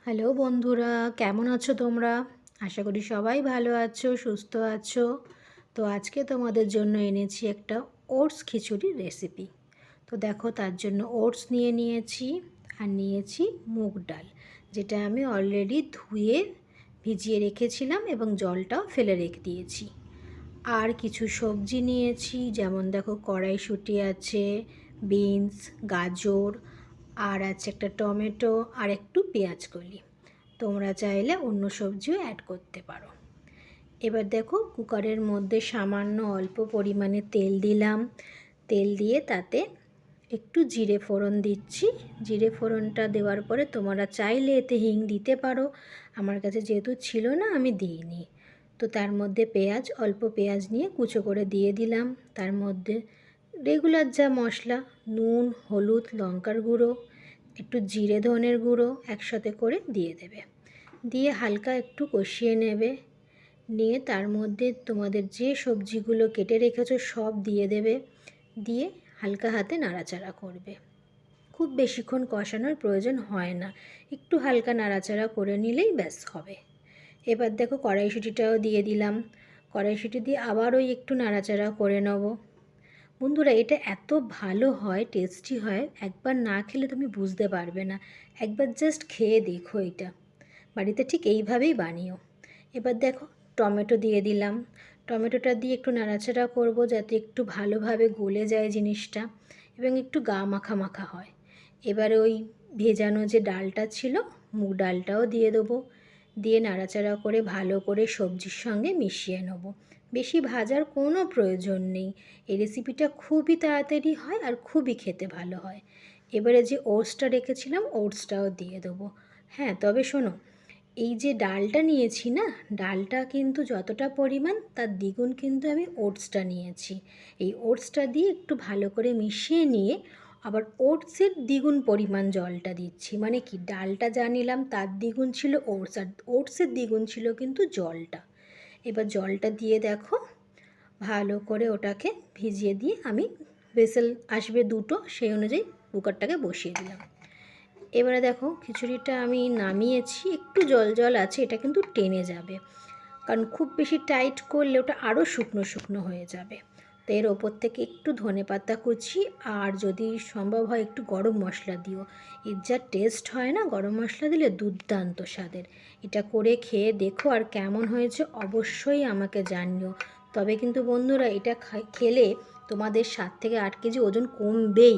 Hello বন্ধুরা, কেমন আছো তোমরা? আশা করি সবাই ভালো আছো, সুস্থ আছো। তো আজকে তোমাদের জন্য এনেছি একটা ওটস খিচুড়ির রেসিপি। তো দেখো, তার জন্য ওটস নিয়েছি আর নিয়েছি মুগ ডাল, যেটা আমি অলরেডি ধুয়ে ভিজিয়ে রেখেছিলাম এবং জলটাও ফেলে রেখে দিয়েছি। আর কিছু সবজি নিয়েছি, যেমন দেখো কড়াইশুঁটি আছে, বিনস, গাজর, আর আছে একটা টমেটো আর একটু পেঁয়াজ কলি। তোমরা চাইলে অন্য সবজিও অ্যাড করতে পারো। এবার দেখো, কুকারের মধ্যে সামান্য অল্প পরিমাণে তেল দিলাম। তেল দিয়ে তাতে একটু জিরে ফোড়ন দিচ্ছি। জিরে ফোড়নটা দেওয়ার পরে তোমরা চাইলে এতে হিং দিতে পারো। আমার কাছে যেহেতু ছিল না, আমি দিইনি। তো তার মধ্যে অল্প পেঁয়াজ নিয়ে কুচো করে দিয়ে দিলাম। তার মধ্যে রেগুলার যা মশলা, নুন, হলুদ, লঙ্কার গুঁড়ো, একটু জিরে ধনের গুঁড়ো একসাথে করে দিয়ে দেবে। দিয়ে হালকা একটু কষিয়ে নেবে। নিয়ে তার মধ্যে তোমাদের যে সবজিগুলো কেটে রেখেছো সব দিয়ে দেবে। দিয়ে হালকা হাতে নাড়াচাড়া করবে। খুব বেশিক্ষণ কষানোর প্রয়োজন হয় না, একটু হালকা নাড়াচাড়া করে নিলেই ব্যাস হবে। এবার দেখো, কড়াইশুঁটিটাও দিয়ে দিলাম। কড়াইশুঁটি দিয়ে আবার ওই একটু নাড়াচাড়া করে নেব। বন্ধুরা, এটা এত ভালো হয়, টেস্টি হয়, একবার না খেলে তুমি বুঝতে পারবে না। একবার জাস্ট খেয়ে দেখো, এটা বাড়িতে ঠিক এইভাবেই বানিও। এবার দেখো, টমেটো দিয়ে দিলাম। টমেটোটা দিয়ে একটু নাড়াচাড়া করব, যাতে একটু ভালোভাবে গলে যায় জিনিসটা এবং একটু গা মাখা মাখা হয়। এবারে ওই ভেজানো যে ডালটা ছিল, মুগ ডালটাও দিয়ে দেবো। দিয়ে নাড়াচাড়া করে ভালো করে সবজির সঙ্গে মিশিয়ে নেব। বেশি ভাজার কোনো প্রয়োজন নেই। এই রেসিপিটা খুবই তাড়াতাড়ি হয় আর খুবই খেতে ভালো হয়। এবারে যে ওটসটা রেখেছিলাম, ওটসটাও দিয়ে দেবো। হ্যাঁ, তবে শোনো, এই যে ডালটা নিয়েছি না, ডালটা কিন্তু যতটা পরিমাণ তার দ্বিগুণ কিন্তু আমি ওটসটা নিয়েছি। এই ওটসটা দিয়ে একটু ভালো করে মিশিয়ে নিয়ে আবার ওটসের দ্বিগুণ পরিমাণ জলটা দিচ্ছি। মানে কি, ডালটা যা নিলাম তার দ্বিগুণ ছিল ওটস, আর ওটসের দ্বিগুণ ছিল কিন্তু জলটা। এবার জলটা দিয়ে দেখো, ভালো করে ওটাকে ভিজিয়ে দিয়ে আমি ভেসেল আসবে দুটো, সেই অনুযায়ী কুকারটাকে বসিয়ে দিলাম। এবারে দেখো, খিচুড়িটা আমি নামিয়েছি, একটু জল জল আছে, এটা কিন্তু টেনে যাবে, কারণ খুব বেশি টাইট করলে ওটা আরও শুকনো শুকনো হয়ে যাবে। তো এর ওপর থেকে একটু ধনেপাতা কুচি আর যদি সম্ভব হয় একটু গরম মশলা দিও। এর যা টেস্ট হয় না গরম মশলা দিলে, দুর্দান্ত স্বাদের। এটা করে খেয়ে দেখো, আর কেমন হয়েছে অবশ্যই আমাকে জানিও। তবে কিন্তু বন্ধুরা, এটা খেলে তোমাদের 7 থেকে 8 কেজি ওজন কমবেই।